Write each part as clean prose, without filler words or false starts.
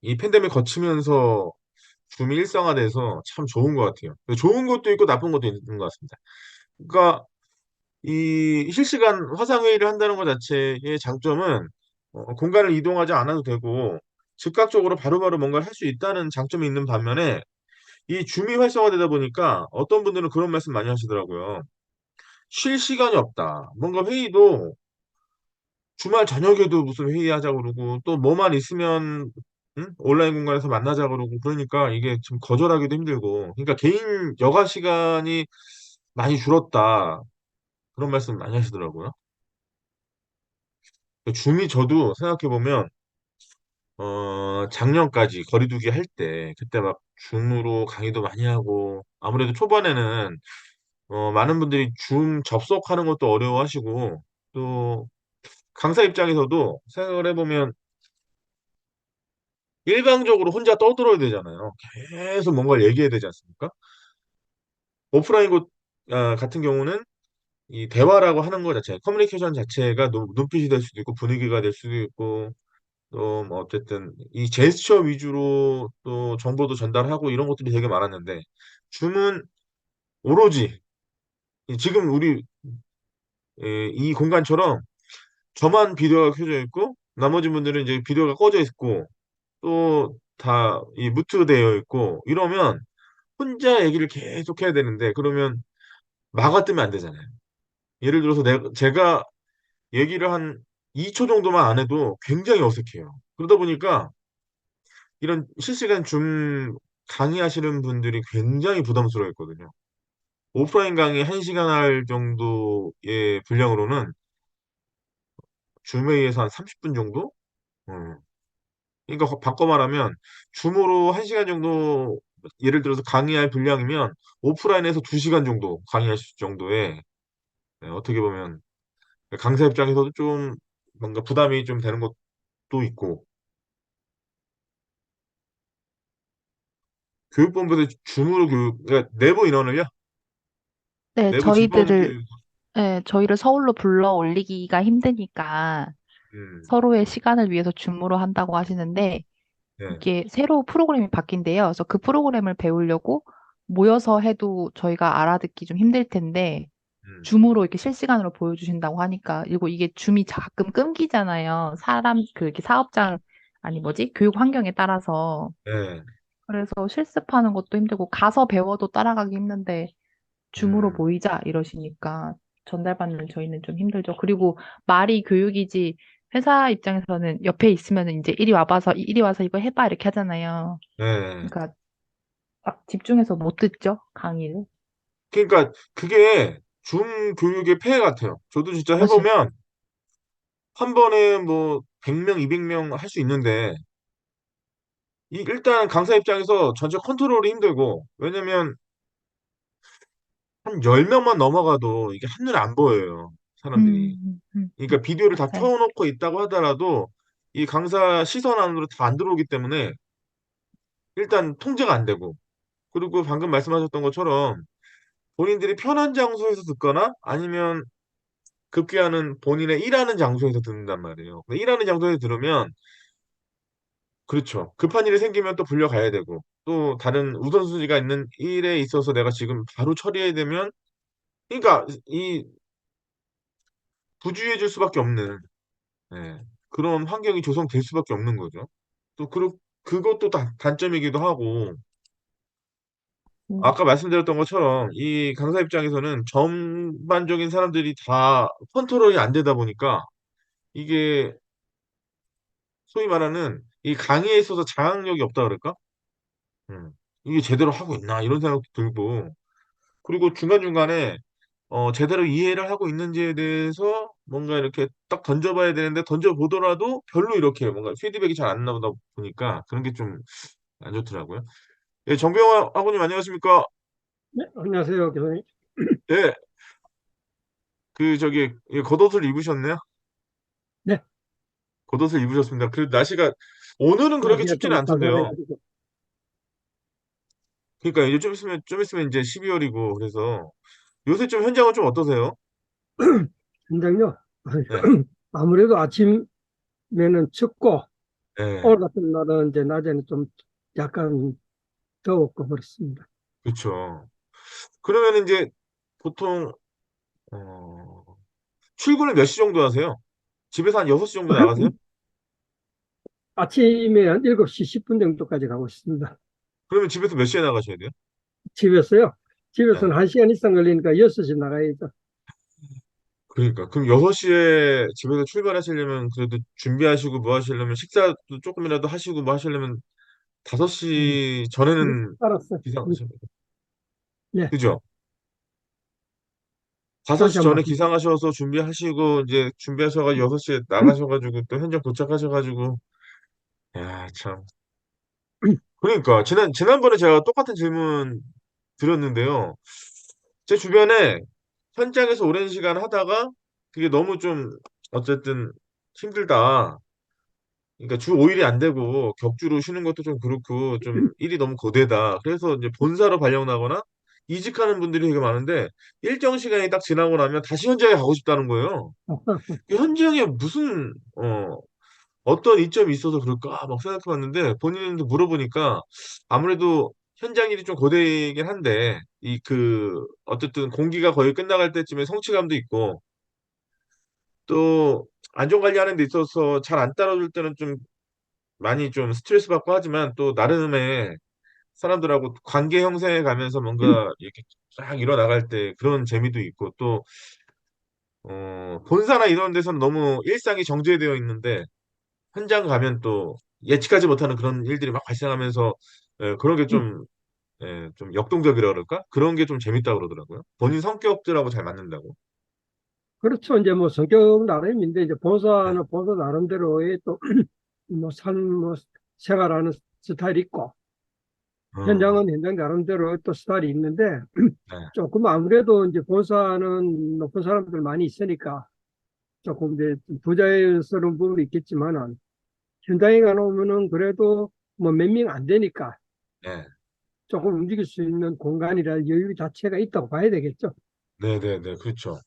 이 팬데믹 거치면서 줌이 일상화돼서 참 좋은 것 같아요. 좋은 것도 있고 나쁜 것도 있는 것 같습니다. 그러니까 이 실시간 화상회의를 한다는 것 자체의 장점은 공간을 이동하지 않아도 되고 즉각적으로 바로바로 뭔가를 할 수 있다는 장점이 있는 반면에 이 줌이 활성화되다 보니까 어떤 분들은 그런 말씀 많이 하시더라고요. 쉴 시간이 없다. 뭔가 회의도 주말 저녁에도 무슨 회의하자 그러고 또 뭐만 있으면 응? 온라인 공간에서 만나자 그러고 그러니까 이게 좀 거절하기도 힘들고 그러니까 개인 여가 시간이 많이 줄었다. 그런 말씀 많이 하시더라고요. 줌이 저도 생각해보면 작년까지 거리두기 할 때 그때 막 줌으로 강의도 많이 하고 아무래도 초반에는 많은 분들이 줌 접속하는 것도 어려워하시고 또 강사 입장에서도 생각을 해보면 일방적으로 혼자 떠들어야 되잖아요. 계속 뭔가를 얘기해야 되지 않습니까? 오프라인 같은 경우는 이 대화라고 하는 것 자체, 커뮤니케이션 자체가 눈빛이 될 수도 있고 분위기가 될 수도 있고 또 뭐 어쨌든 이 제스처 위주로 또 정보도 전달하고 이런 것들이 되게 많았는데 줌은 오로지 지금 우리 이 공간처럼 저만 비디오가 켜져 있고 나머지 분들은 이제 비디오가 꺼져 있고 또 다 이 무트되어 있고 이러면 혼자 얘기를 계속 해야 되는데 그러면 막아 뜨면 안 되잖아요. 예를 들어서 제가 얘기를 한 2초 정도만 안 해도 굉장히 어색해요. 그러다 보니까 이런 실시간 줌 강의하시는 분들이 굉장히 부담스러워했거든요. 오프라인 강의 1시간 할 정도의 분량으로는 줌회의에서 한 30분 정도? 음. 그러니까 바꿔 말하면 줌으로 1시간 정도 예를 들어서 강의할 분량이면 오프라인에서 2시간 정도 강의하실 정도의 네, 어떻게 보면 강사 입장에서도 좀 뭔가 부담이 좀 되는 것도 있고 교육본부에서 줌으로 그러니까 내부 인원을요? 네, 내부 직원들 저희를 서울로 불러 올리기가 힘드니까 음, 서로의 시간을 위해서 줌으로 한다고 하시는데 네, 이게 새로 프로그램이 바뀐대요. 그래서 그 프로그램을 배우려고 모여서 해도 저희가 알아듣기 좀 힘들 텐데 음, 줌으로 이렇게 실시간으로 보여주신다고 하니까 그리고 이게 줌이 가끔 끊기잖아요. 이렇게 사업장 아니 뭐지? 교육 환경에 따라서 네, 그래서 실습하는 것도 힘들고 가서 배워도 따라가기 힘든데 줌으로 음, 보이자 이러시니까 전달받는 저희는 좀 힘들죠. 그리고 말이 교육이지 회사 입장에서는 옆에 있으면 이제 이리 와서 이거 해봐 이렇게 하잖아요. 네. 그러니까 막 집중해서 못 듣죠, 강의를. 그러니까 그게 줌 교육의 폐해 같아요. 저도 진짜 맞아요. 해보면 한 번에 뭐 100명, 200명 할 수 있는데 일단 강사 입장에서 전체 컨트롤이 힘들고 왜냐면 한 10명만 넘어가도 이게 한눈에 안 보여요. 사람들이. 그러니까 비디오를 다 맞아요. 켜놓고 있다고 하더라도 이 강사 시선 안으로 다 안 들어오기 때문에 일단 통제가 안 되고 그리고 방금 말씀하셨던 것처럼 본인들이 편한 장소에서 듣거나 아니면 급기야는 본인의 일하는 장소에서 듣는단 말이에요. 근데 일하는 장소에서 들으면 그렇죠. 급한 일이 생기면 또 불려가야 되고 또 다른 우선순위가 있는 일에 있어서 내가 지금 바로 처리해야 되면 그러니까 이 부주의해질 수밖에 없는 예, 그런 환경이 조성될 수밖에 없는 거죠. 또 그것도 단점이기도 하고 음, 아까 말씀드렸던 것처럼 이 강사 입장에서는 전반적인 사람들이 다 컨트롤이 안 되다 보니까 이게 소위 말하는 이 강의에 있어서 장악력이 없다 그럴까? 음. 이게 제대로 하고 있나 이런 생각도 들고 그리고 중간중간에 제대로 이해를 하고 있는지에 대해서 뭔가 이렇게 딱 던져봐야 되는데 던져보더라도 별로 이렇게 뭔가 피드백이 잘 안 나오다 보니까 그런 게 좀 안 좋더라고요. 예, 정병화 학우님 안녕하십니까? 네, 안녕하세요, 교수님. 예, 그 저기 예, 겉옷을 입으셨네요. 네, 겉옷을 입으셨습니다. 그 날씨가 오늘은 그렇게 날씨가 춥지는 좀 않던데요. 선선해가지고. 그러니까 이제 좀 있으면 이제 12월이고 그래서 요새 좀 현장은 좀 어떠세요? 현장요. 네, 아무래도 아침에는 춥고, 예, 오늘 같은 날은 이제 낮에는 좀 약간 더웠고 그렇습니다. 그렇죠. 그러면 이제 보통 어, 출근을 몇 시 정도 하세요? 집에서 한 6시 정도 나가세요? 아침에 한 7시 10분 정도까지 가고 있습니다. 그러면 집에서 몇 시에 나가셔야 돼요? 집에서요. 네. 집에서는 1시간 이상 걸리니까 6시 나가야죠. 그러니까 그럼 6시에 집에서 출발하시려면 그래도 준비하시고 뭐 하시려면 식사도 조금이라도 하시고 뭐 하시려면 음, 5시 전에는 알았어요. 기상하셔야 돼요. 예, 그죠? 다시 5시 한 전에 말씀. 기상하셔서 준비하시고 이제 준비하셔가 6시에 나가셔가지고 또 현장 도착하셔가지고 야, 참. 그러니까 지난번에 제가 똑같은 질문 드렸는데요. 제 주변에 현장에서 오랜 시간 하다가 그게 너무 좀 어쨌든 힘들다. 그러니까 주 5일이 안 되고 격주로 쉬는 것도 좀 그렇고 좀 일이 너무 고되다. 그래서 이제 본사로 발령 나거나 이직하는 분들이 되게 많은데 일정 시간이 딱 지나고 나면 다시 현장에 가고 싶다는 거예요. 이 현장에 무슨 어떤 이점이 있어서 그럴까 막 생각해 봤는데 본인도 물어보니까 아무래도 현장 일이 좀 고되긴 한데 이 그 어쨌든 공기가 거의 끝나갈 때쯤에 성취감도 있고 또 안전 관리하는 데 있어서 잘 안 따라줄 때는 좀 많이 좀 스트레스 받고 하지만 또 나름의 사람들하고 관계 형성해 가면서 뭔가 이렇게 쫙 일어나갈 때 그런 재미도 있고 또 본사나 이런 데서는 너무 일상이 정제되어 있는데 현장 가면 또 예측하지 못하는 그런 일들이 막 발생하면서 그런 게 좀, 좀 역동적이라 그럴까? 그런 게 좀 재밌다고 그러더라고요. 본인 성격들하고 잘 맞는다고. 그렇죠. 이제 뭐 성격 나름인데 이제 네. 본사는 본사 나름대로의 또 뭐 뭐 생활하는 스타일이 있고 어, 현장은 현장 나름대로 또 스타일이 있는데 네, 조금 아무래도 이제 본사는 높은 사람들 많이 있으니까 조금 이제 부자연스러운 부분이 있겠지만은 현장에 가놓으면은 그래도 뭐 몇 명 안 되니까 네, 조금 움직일 수 있는 공간이라 여유 자체가 있다고 봐야 되겠죠. 네, 네, 네, 그렇죠.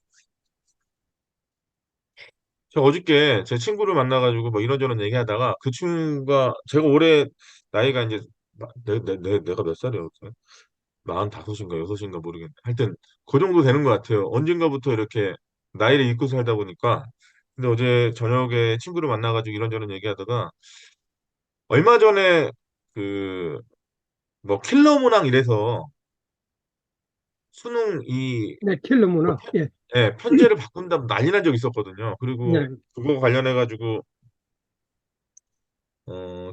제가 어저께 제 친구를 만나가지고 뭐 이런저런 얘기하다가 그 친구가 제가 올해 나이가 이제 내가 몇 살이야? 45인가 6인가 모르겠네. 하여튼 그 정도 되는 것 같아요. 언젠가부터 이렇게 나이를 잊고 살다 보니까. 근데 어제 저녁에 친구를 만나가지고 이런저런 얘기하다가 얼마 전에 그 뭐 킬러 문항 이래서 수능 네, 킬러 뭐 문화. 예, 편제를 바꾼다고 난리 난 적이 있었거든요. 그리고 네, 그거 관련해가지고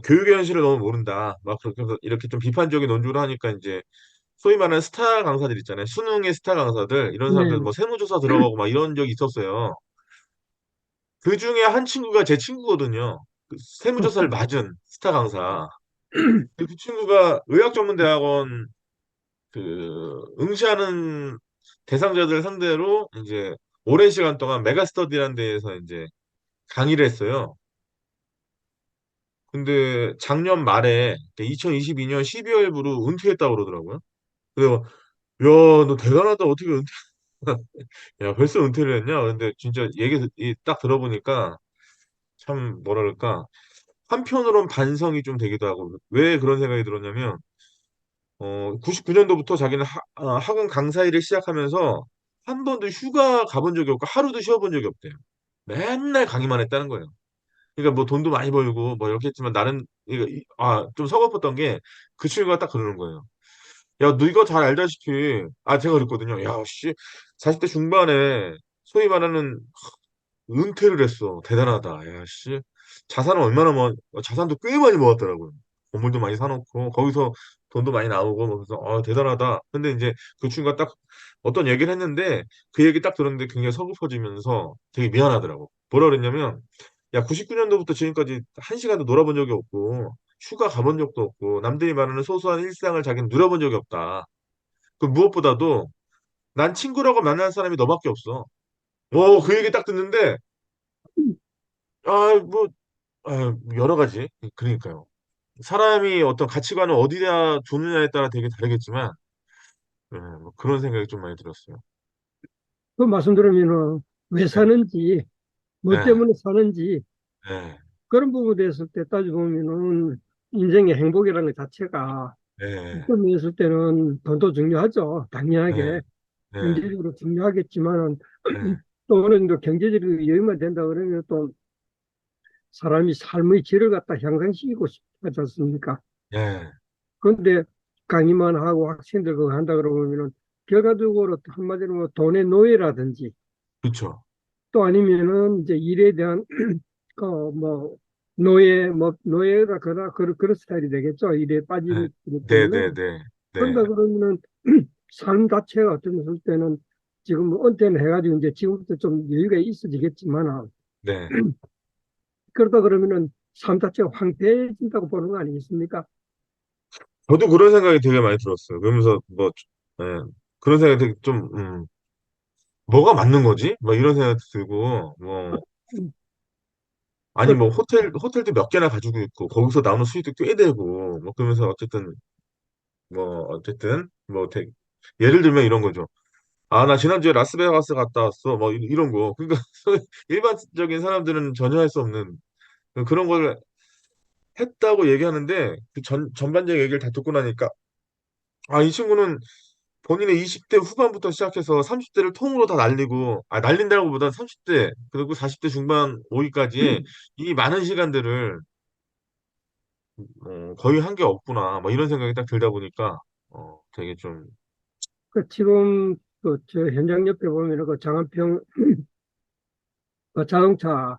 교육의 현실을 너무 모른다. 막 그렇게 해서 이렇게 좀 비판적인 논조를 하니까 이제 소위 말하는 스타 강사들 있잖아요. 수능의 스타 강사들 이런 사람들 네. 뭐 세무조사 들어가고 막 이런 적이 있었어요. 그 중에 한 친구가 제 친구거든요. 그 세무조사를 맞은 스타 강사. 그 친구가 의학전문대학원 그 응시하는 대상자들 상대로 이제 오랜 시간 동안 메가스터디라는 데에서 이제 강의를 했어요. 근데 작년 말에 2022년 12월부로 은퇴했다고 그러더라고요. 그래서 야, 너 대단하다. 어떻게 은퇴? 야, 벌써 은퇴를 했냐? 근데 진짜 딱 들어보니까 참 뭐랄까 한편으론 반성이 좀 되기도 하고 왜 그런 생각이 들었냐면 99년도부터 자기는 학원 강사 일을 시작하면서 한 번도 휴가 가본 적이 없고 하루도 쉬어본 적이 없대요. 맨날 강의만 했다는 거예요. 그러니까 뭐 돈도 많이 벌고 뭐 이렇게 했지만 나는 좀 서글펐던 게 그 친구가 딱 그러는 거예요. 야, 너 이거 잘 알다시피 제가 그랬거든요. 야, 씨 40대 중반에 소위 말하는 은퇴를 했어. 대단하다. 야, 씨. 자산은 자산도 꽤 많이 모았더라고요. 건물도 많이 사놓고, 거기서 돈도 많이 나오고, 뭐 그래서, 대단하다. 근데 이제 그 친구가 딱 어떤 얘기를 했는데, 그 얘기 딱 들었는데 굉장히 서글퍼지면서 되게 미안하더라고. 뭐라 그랬냐면, 야, 99년도부터 지금까지 한 시간도 놀아본 적이 없고, 휴가 가본 적도 없고, 남들이 말하는 소소한 일상을 자기는 누려본 적이 없다. 그 무엇보다도 난 친구라고 만난 사람이 너밖에 없어. 그 얘기 딱 듣는데, 뭐, 여러 가지. 그러니까요. 사람이 어떤 가치관을 어디다 두느냐에 따라 되게 다르겠지만, 뭐 그런 생각이 좀 많이 들었어요. 그 말씀 들으면은 왜 네, 사는지, 뭐 네, 때문에 사는지, 네. 그런 부분에 대해서 때 따져보면은 인생의 행복이라는 것 자체가 네, 어떤 면에서 때는 돈도 중요하죠. 네, 당연하게. 네, 경제적으로 중요하겠지만은 네, 또 어느 정도 경제적으로 여유만 된다 그러면 또 사람이 삶의 질을 갖다 향상시키고 싶지 않습니까? 네, 그런데 강의만 하고 학생들 그거 한다 그러면은 결과적으로 한마디로 뭐 돈의 노예라든지 그렇죠. 또 아니면은 이제 일에 대한 그뭐 노예 뭐 노예라 그런 스타일이 되겠죠. 일에 네, 빠지기 네, 때문에 네, 네, 네, 그런다 그러면은 삶 자체가 어떤 했을 때는 지금 뭐 은퇴는 해가지고 이제 지금부터 좀 여유가 있어지겠지만 네. 그러다 그러면은 삶 자체가 황폐해진다고 보는 거 아니겠습니까? 저도 그런 생각이 되게 많이 들었어요. 그러면서 뭐, 예, 그런 생각이 되게 좀, 뭐가 맞는 거지? 뭐 이런 생각도 들고, 뭐, 아니, 그, 뭐, 호텔도 몇 개나 가지고 있고, 거기서 나오는 수익도 꽤 되고, 뭐, 그러면서 예를 들면 이런 거죠. 아, 나 지난주에 라스베가스 갔다 왔어. 뭐, 이런 거. 그러니까, 일반적인 사람들은 전혀 할 수 없는 그런 걸 했다고 얘기하는데, 그 전반적인 얘기를 다 듣고 나니까, 아, 이 친구는 본인의 20대 후반부터 시작해서 30대를 통으로 다 날리고, 아, 날린다고 보다 30대, 그리고 40대 중반 오기까지의 이 많은 시간들을 거의 한 게 없구나. 뭐 이런 생각이 딱 들다 보니까, 되게 좀, 지금 저 현장 옆에 보면 그 장안평 그 자동차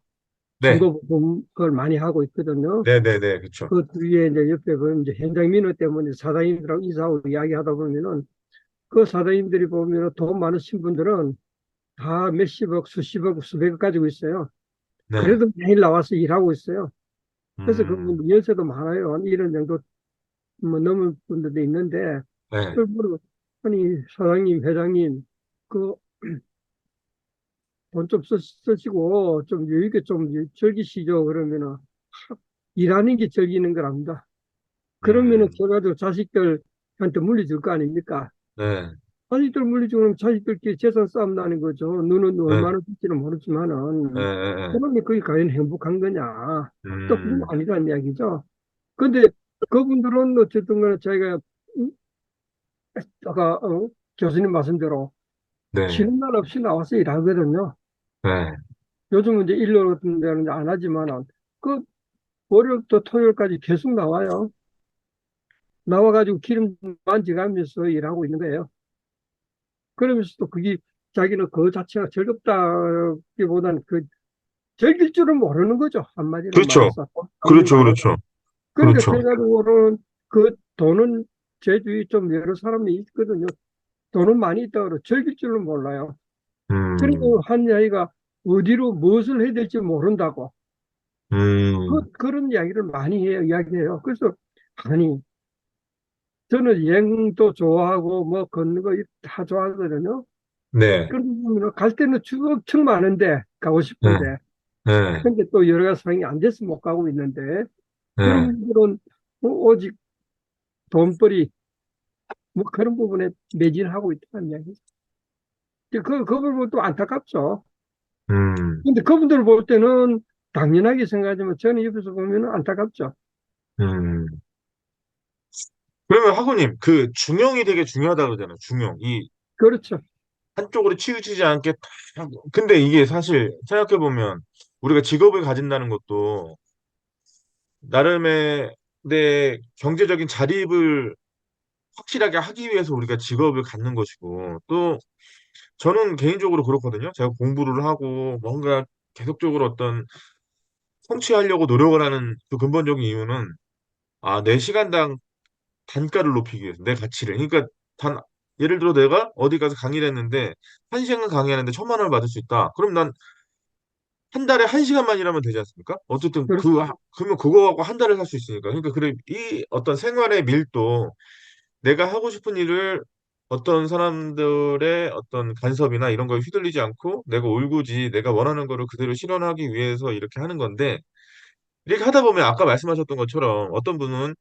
네, 중고 부품 그걸 많이 하고 있거든요. 네네네, 그쵸. 그 뒤에 이제 옆에 그 이제 현장 민원 때문에 사장님들하고 이사하고 이야기하다 보면은 그 사장님들이 보면은 돈 많으신 분들은 다 몇십억, 수십억, 수백억 가지고 있어요. 네, 그래도 매일 나와서 일하고 있어요. 그래서 음, 그분 연세도 많아요. 한 1년 정도 뭐 넘은 분들도 있는데, 네, 그걸 물어, 아니, 사장님, 회장님, 그 돈 좀 쓰시고 좀 여유 있게 좀 즐기시죠. 그러면은 일하는 게 즐기는 거랍니다. 그러면은 음, 결과적으로 자식들한테 물려줄 거 아닙니까? 네, 자식들 물려주면 자식들끼리 재산 싸움 나는 거죠. 너는 네, 얼마나 줄지는 네, 모르지만은. 네, 네. 그러면 그게 과연 행복한 거냐? 또 그건 음, 아니란 이야기죠. 근데 그분들은 어쨌든 간에 자기가 음, 아까 교수님 말씀대로 네, 쉬는 날 없이 나와서 일하거든요. 네, 요즘은 이제 일요일 같은 데는 안 하지만은 그 월요일부터 토요일까지 계속 나와요. 나와가지고 기름 만져가면서 일하고 있는 거예요. 그러면서 또 그게 자기는 그 자체가 즐겁다기보다는 그 즐길 줄은 모르는 거죠. 한마디로 그렇죠. 말해서. 남는 그렇죠, 거 그렇죠. 그러니까 그렇죠. 결과적으로는 그 돈은 제 주위에 좀 여러 사람이 있거든요. 돈은 많이 있다 그러 즐길 줄은 몰라요. 음, 그리고 한 아이가 어디로 무엇을 해야 될지 모른다고 음, 그런 이야기를 많이 해요. 이야기해요. 그래서 아니 저는 여행도 좋아하고 뭐 걷는 거 다 좋아하거든요. 네, 그러면 갈 때는 엄청 많은데 가고 네, 싶은데 네, 근데 또 여러 가지 상황이 안 돼서 못 가고 있는데 그런 네, 분들은 오직 돈벌이 뭐 그런 부분에 매진하고 있다는 이야기죠. 그 부분 또 안타깝죠. 음, 근데 그분들 볼 때는 당연하게 생각하지만 저는 옆에서 보면 안타깝죠. 음. 그러면 하구님, 그 중용이 되게 중요하다 그러잖아요. 중용. 이 그렇죠. 한쪽으로 치우치지 않게 다. 근데 이게 사실 생각해보면 우리가 직업을 가진다는 것도 나름의 내 경제적인 자립을 확실하게 하기 위해서 우리가 직업을 갖는 것이고 또 저는 개인적으로 그렇거든요. 제가 공부를 하고 뭔가 계속적으로 어떤 성취하려고 노력을 하는 그 근본적인 이유는 내 시간당 단가를 높이기 위해서 내 가치를. 그러니까 단 예를 들어 내가 어디 가서 강의를 했는데 한 시간 강의하는데 1,000만 원을 받을 수 있다. 그럼 난 한 달에 한 시간만 일하면 되지 않습니까? 어쨌든 그렇죠. 그러면 그거 갖고 한 달을 살 수 있으니까. 그러니까 그래 이 어떤 생활의 밀도 내가 하고 싶은 일을 어떤 사람들의 어떤 간섭이나 이런 거에 휘둘리지 않고 내가 올곧이 내가 원하는 거를 그대로 실현하기 위해서 이렇게 하는 건데 이렇게 하다 보면 아까 말씀하셨던 것처럼 어떤 분은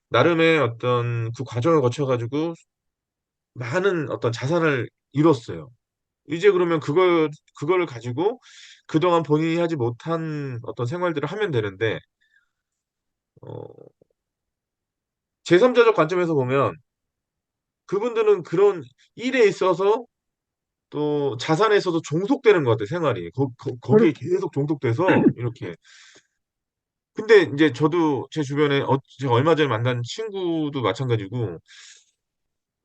나름의 어떤 그 과정을 거쳐가지고 많은 어떤 자산을 이뤘어요. 이제 그러면 그걸 가지고 그동안 본인이 하지 못한 어떤 생활들을 하면 되는데, 어, 제3자적 관점에서 보면 그분들은 그런 일에 있어서 또 자산에 있어서 종속되는 것 같아, 생활이. 그렇, 거기에 계속 종속돼서 이렇게. 근데 이제 저도 제 주변에 제가 얼마 전에 만난 친구도 마찬가지고,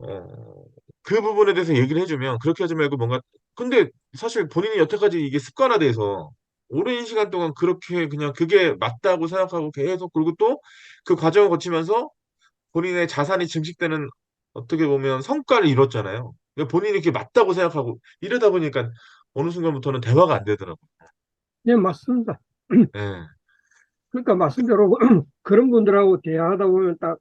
어, 그 부분에 대해서 얘기를 해주면 그렇게 하지 말고 뭔가, 근데 사실 본인이 여태까지 이게 습관화돼서 오랜 시간 동안 그렇게 그냥 그게 맞다고 생각하고 계속, 그리고 또 그 과정을 거치면서 본인의 자산이 증식되는, 어떻게 보면 성과를 이뤘잖아요. 그러니까 본인이 그게 맞다고 생각하고 이러다 보니까 어느 순간부터는 대화가 안 되더라고요. 네, 맞습니다. 예. 그러니까 말씀대로 그런 분들하고 대화하다 보면 딱,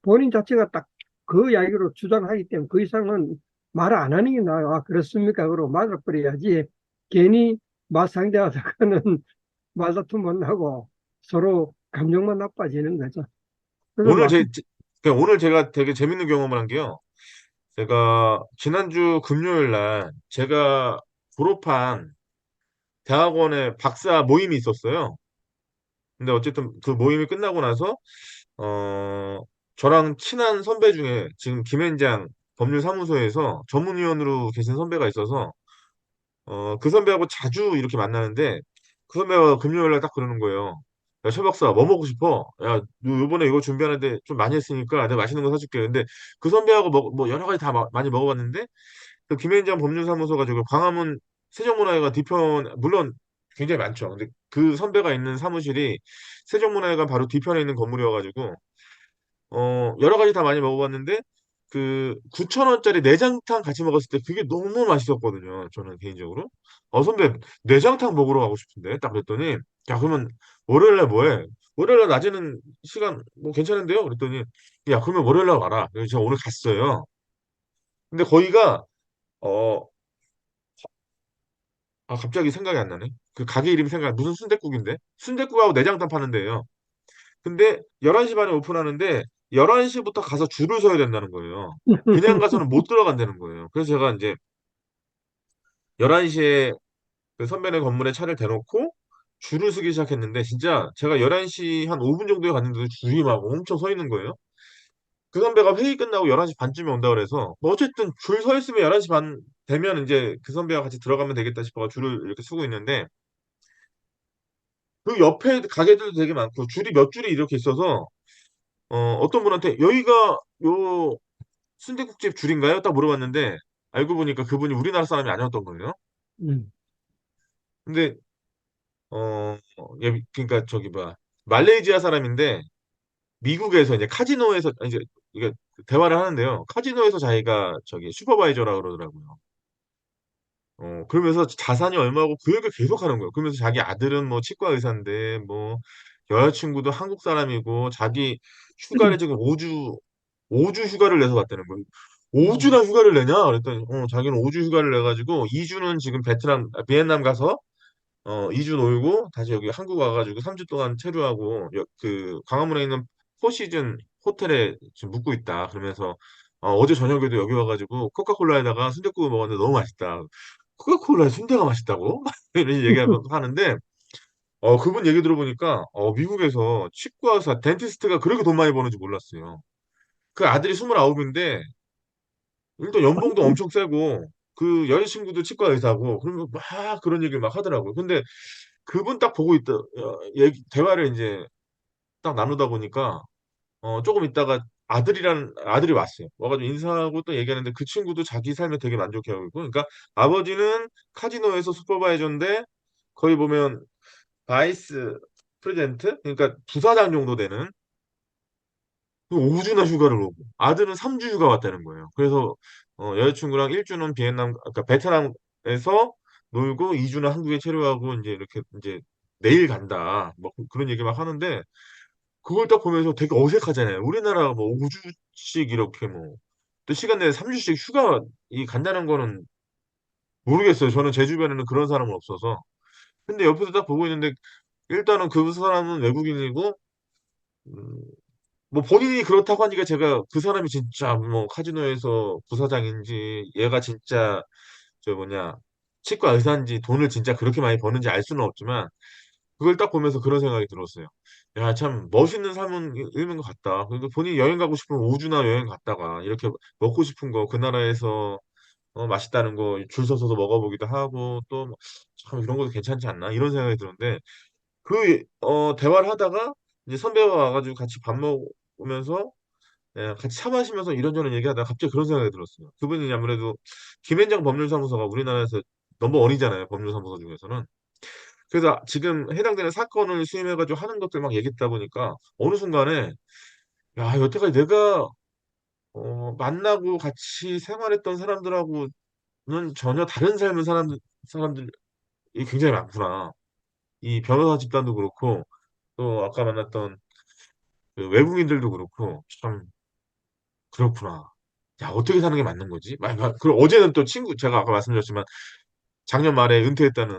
본인 자체가 딱 그 이야기로 주장하기 때문에 그 이상은 말을 안 하는 게 나아요. 아, 그렇습니까? 그러고 맞아버려야지. 괜히 맞상대하다가는 말다툼만 하고 서로 감정만 나빠지는 거죠. 그래서 오늘 말씀, 그러니까 오늘 제가 되게 재밌는 경험을 한 게요. 제가 지난주 금요일 날 제가 졸업한 대학원에 박사 모임이 있었어요. 근데 어쨌든 그 모임이 끝나고 나서 어 저랑 친한 선배 중에 지금 김앤장 법률사무소에서 전문위원으로 계신 선배가 있어서 그 선배하고 자주 이렇게 만나는데, 그 선배가 금요일 날 딱 그러는 거예요. 야, 최 박사, 뭐 먹고 싶어? 야, 너 요번에 이거 준비하는데 좀 많이 했으니까 내가 맛있는 거 사줄게. 근데 그 선배하고 뭐 여러 가지 다 많이 먹어봤는데, 그 김앤장 법률사무소 가지고 광화문 세종문화회관 뒤편, 물론 굉장히 많죠. 근데 그 선배가 있는 사무실이 세종문화회관 바로 뒤편에 있는 건물이어가지고 여러 가지 다 많이 먹어봤는데, 그 9,000원짜리 내장탕 같이 먹었을 때 그게 너무 맛있었거든요. 저는 개인적으로. 선배, 내장탕 먹으러 가고 싶은데. 딱 그랬더니, 야, 그러면 월요일날 뭐해? 월요일날 낮에는 시간 뭐 괜찮은데요? 그랬더니, 야, 그러면 월요일날 와라. 그래서 제가 오늘 갔어요. 근데 거기가, 어, 갑자기 생각이 안 나네. 그 가게 이름이 무슨 순댓국인데? 순댓국하고 내장탕 파는 데예요. 근데 11시 반에 오픈하는데 11시부터 가서 줄을 서야 된다는 거예요. 그냥 가서는 못 들어간다는 거예요. 그래서 제가 이제 11시에 그 선배네 건물에 차를 대놓고 줄을 서기 시작했는데, 진짜 제가 11시 한 5분 정도에 갔는데도 줄이 막 엄청 서 있는 거예요. 그 선배가 회의 끝나고 11시 반쯤에 온다 그래서 뭐 어쨌든 줄 서 있으면 11시 반 되면 이제 그 선배와 같이 들어가면 되겠다 싶어서 줄을 이렇게 서고 있는데, 그 옆에 가게들도 되게 많고 줄이 몇 줄이 이렇게 있어서 어떤 분한테 여기가 요 순댓국집 줄인가요? 딱 물어봤는데 알고 보니까 그분이 우리나라 사람이 아니었던 거예요. 음, 근데 그러니까 저기 뭐야, 말레이시아 사람인데 미국에서 이제 카지노에서 이제 이게 대화를 하는데요. 카지노에서 자기가 저기 슈퍼바이저라 그러더라고요. 그러면서 자산이 얼마고 그 얘기를 계속 하는 거예요. 그러면서 자기 아들은 뭐 치과 의사인데 뭐 여자친구도 한국 사람이고 자기 휴가를 지금 5주 휴가를 내서 갔다는 거예요. 음, 5주나 휴가를 내냐? 그랬더니 자기는 5주 휴가를 내가지고 2주는 지금 비엔남 가서 2주 놀고 다시 여기 한국 와가지고 3주 동안 체류하고 그 광화문에 있는 포시즌 호텔에 지금 묵고 있다. 그러면서 어제 저녁에도 여기 와가지고 코카콜라에다가 순댓국을 먹었는데 너무 맛있다. 코카콜라에 순대가 맛있다고? 이런 얘기하는데 그분 얘기 들어보니까 미국에서 치과 의사 덴티스트가 그렇게 돈 많이 버는지 몰랐어요. 그 아들이 29인데 일단 연봉도 엄청 세고 그 여자친구도 치과 의사고, 그러면 막 그런 얘기를 막 하더라고요. 근데 그분 딱 보고 있다, 대화를 이제 딱 나누다 보니까 조금 있다가 아들이 왔어요. 와가지고 인사하고 또 얘기하는데 그 친구도 자기 삶에 되게 만족해하고 있고, 그러니까 아버지는 카지노에서 슈퍼바이저인데 거의 보면 바이스 프레젠트, 그러니까 부사장 정도 되는, 5주나 휴가를 오고 아들은 3주 휴가 왔다는 거예요. 그래서 여자친구랑 1주는 그러니까 베트남에서 놀고 2주는 한국에 체류하고 이제 이렇게 이제 내일 간다. 뭐 그런 얘기 막 하는데, 그걸 딱 보면서 되게 어색하잖아요. 우리나라 뭐 5주씩 이렇게 뭐 또 시간 내에 3주씩 휴가 간다는 거는 모르겠어요. 저는 제 주변에는 그런 사람은 없어서. 근데 옆에서 딱 보고 있는데 일단은 그 사람은 외국인이고, 음, 뭐 본인이 그렇다고 하니까 제가 그 사람이 진짜 뭐 카지노에서 부사장인지 얘가 진짜 저 뭐냐, 치과 의사인지 돈을 진짜 그렇게 많이 버는지 알 수는 없지만, 그걸 딱 보면서 그런 생각이 들었어요. 야, 참 멋있는 삶은 잃는 것 같다. 그래도 본인이 여행 가고 싶으면 5주나 여행 갔다가 이렇게 먹고 싶은 거 그 나라에서 맛있다는 거 줄 서서도 먹어보기도 하고 또 참 이런 것도 괜찮지 않나 이런 생각이 드는데 대화를 하다가 이제 선배가 와가지고 같이 밥 먹으면서 같이 차 마시면서 이런저런 얘기하다가 갑자기 그런 생각이 들었어요. 그분이 아무래도 김앤장 법률사무소가 우리나라에서 넘버 원이잖아요. 법률사무소 중에서는. 그래서 지금 해당되는 사건을 수임해가지고 하는 것들 막 얘기했다 보니까 어느 순간에 야, 여태까지 내가 만나고 같이 생활했던 사람들하고는 전혀 다른 삶을 사람들이 굉장히 많구나. 이 변호사 집단도 그렇고 또 아까 만났던 그 외국인들도 그렇고 참 그렇구나. 야, 어떻게 사는 게 맞는 거지? 그리고 어제는 또 제가 아까 말씀드렸지만 작년 말에 은퇴했다는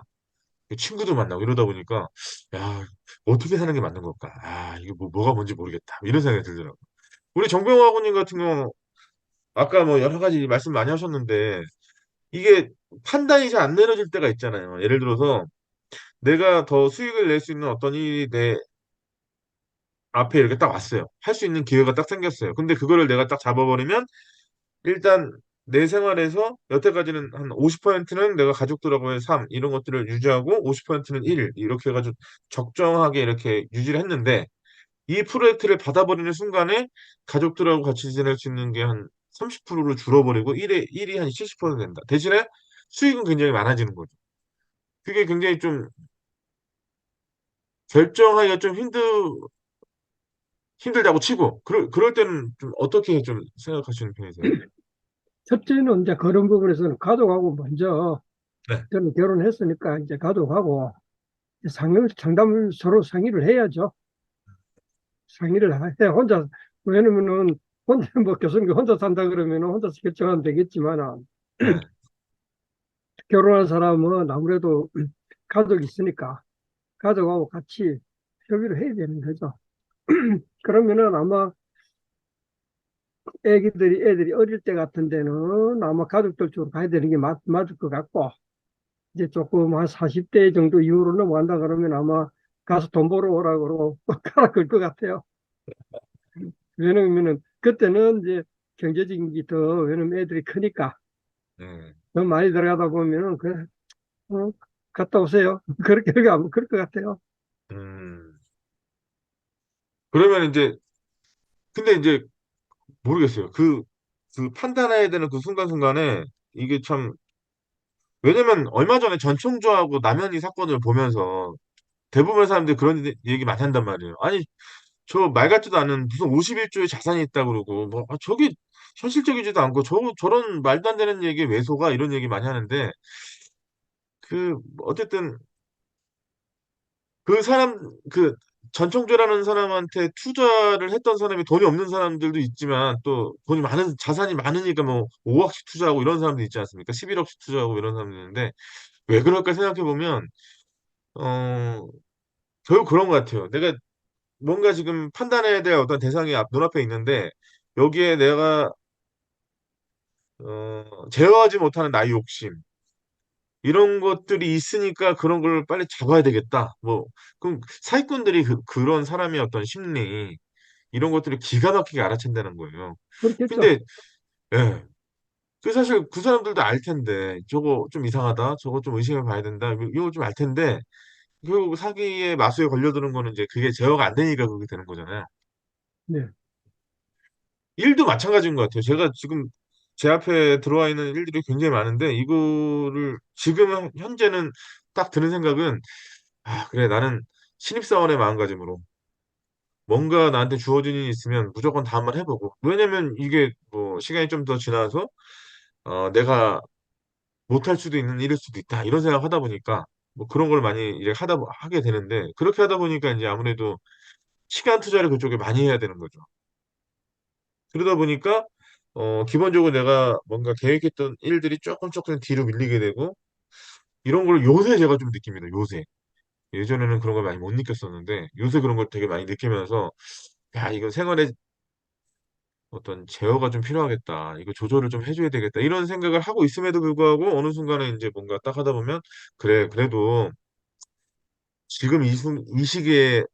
그 친구도 만나고 이러다 보니까 야, 어떻게 사는 게 맞는 걸까? 아, 이게 뭐가 뭔지 모르겠다. 이런 생각이 들더라고요. 우리 정병화군님 같은 경우 아까 뭐 여러 가지 말씀 많이 하셨는데 이게 판단이 잘 안 내려질 때가 있잖아요. 예를 들어서 내가 더 수익을 낼 수 있는 어떤 일이 내 앞에 이렇게 딱 왔어요. 할 수 있는 기회가 딱 생겼어요. 근데 그거를 내가 딱 잡아버리면 일단 내 생활에서 여태까지는 한 50%는 내가 가족들하고의 삶 이런 것들을 유지하고 50%는 일 이렇게 해가지고 적정하게 이렇게 유지를 했는데 이 프로젝트를 받아버리는 순간에 가족들하고 같이 지낼 수 있는 게 한 30%로 줄어버리고 일이 한 70% 된다. 대신에 수익은 굉장히 많아지는 거죠. 그게 굉장히 좀 결정하기가 좀 힘들다고 치고 그럴 때는 좀 어떻게 좀 생각하시는 편이세요? 첫째는 이제 그런 부분에서는 가족하고 먼저 네. 저는 결혼했으니까 이제 가족하고 상담을 서로 상의를 해야죠. 상의를 해. 왜냐면은 혼자 뭐 교수님 혼자 산다 그러면 혼자서 결정하면 되겠지만 네. 결혼한 사람은 아무래도 가족이 있으니까 가족하고 같이 협의를 해야 되는 거죠. 그러면은 아마 애들이 어릴 때 같은 데는 아마 가족들 쪽으로 가야 되는 게 맞을 것 같고, 이제 조금 한 40대 정도 이후로 넘어간다 그러면 아마 가서 돈 벌어 오라 그러고 가라 그럴 것 같아요. 왜냐면은 그때는 이제 경제적인 게 더, 왜냐면 애들이 크니까 네. 더 많이 들어가다 보면은 그래, 어, 갔다 오세요. 그렇게 아마 그럴 것 같아요. 음. 그러면 이제 근데 이제 모르겠어요. 그 판단해야 되는 그 순간순간에 이게 참 왜냐면 얼마 전에 전총조하고 남현이 사건을 보면서 대부분의 사람들이 그런 얘기 많이 한단 말이에요. 아니 저 말 같지도 않은 무슨 51조의 자산이 있다 그러고 뭐 저게 현실적이지도 않고 저런 말도 안 되는 얘기 왜 속아 이런 얘기 많이 하는데 어쨌든 그 사람 그 전총조라는 사람한테 투자를 했던 사람이 돈이 없는 사람들도 있지만 또 돈이 많은 자산이 많으니까 뭐 5억씩 투자하고 이런 사람도 있지 않습니까? 11억씩 투자하고 이런 사람도 있는데 왜 그럴까 생각해 보면 어 결국 그런 것 같아요. 내가 뭔가 지금 판단해야 될 어떤 대상이 눈앞에 있는데 여기에 내가 제어하지 못하는 나의 욕심 이런 것들이 있으니까 그런 걸 빨리 잡아야 되겠다. 뭐 그럼 사기꾼들이 그런 사람의 어떤 심리 이런 것들을 기가 막히게 알아챈다는 거예요. 그렇겠죠. 근데 예. 그 사실 그 사람들도 알 텐데 저거 좀 이상하다. 저거 좀 의심해 봐야 된다. 이거 좀 알 텐데 결국 사기의 마수에 걸려드는 거는 이제 그게 제어가 안 되니까 그렇게 되는 거잖아요. 네. 일도 마찬가지인 것 같아요. 제가 지금 제 앞에 들어와 있는 일들이 굉장히 많은데 이거를 지금 현재는 딱 드는 생각은 아, 그래 나는 신입사원의 마음가짐으로 뭔가 나한테 주어진 일이 있으면 무조건 다 한번 해보고 왜냐면 이게 뭐 시간이 좀 더 지나서 내가 못할 수도 있는 일일 수도 있다 이런 생각 하다 보니까 뭐 그런 걸 많이 이제 하게 되는데 그렇게 하다 보니까 이제 아무래도 시간 투자를 그쪽에 많이 해야 되는 거죠. 그러다 보니까 기본적으로 내가 뭔가 계획했던 일들이 조금 조금 뒤로 밀리게 되고 이런 걸 요새 제가 좀 느낍니다. 요새. 예전에는 그런 걸 많이 못 느꼈었는데 요새 그런 걸 되게 많이 느끼면서 야, 이거 생활에 어떤 제어가 좀 필요하겠다. 이거 조절을 좀 해줘야 되겠다. 이런 생각을 하고 있음에도 불구하고 어느 순간에 이제 뭔가 딱 하다 보면 그래, 그래도 지금 이 시기에만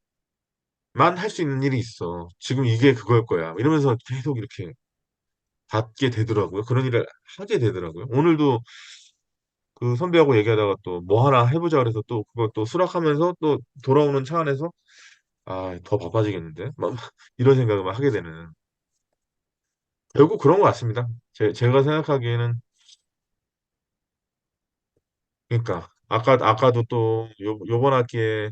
할 수 있는 일이 있어. 지금 이게 그걸 거야. 이러면서 계속 이렇게 받게 되더라고요. 그런 일을 하게 되더라고요. 오늘도 그 선배하고 얘기하다가 또 뭐 하나 해보자 그래서 또 그거 또 수락하면서 또 돌아오는 차 안에서 아, 더 바빠지겠는데? 막 이런 생각을 막 하게 되는. 결국 그런 것 같습니다. 제가 생각하기에는 그러니까 아까도 또 요번 학기에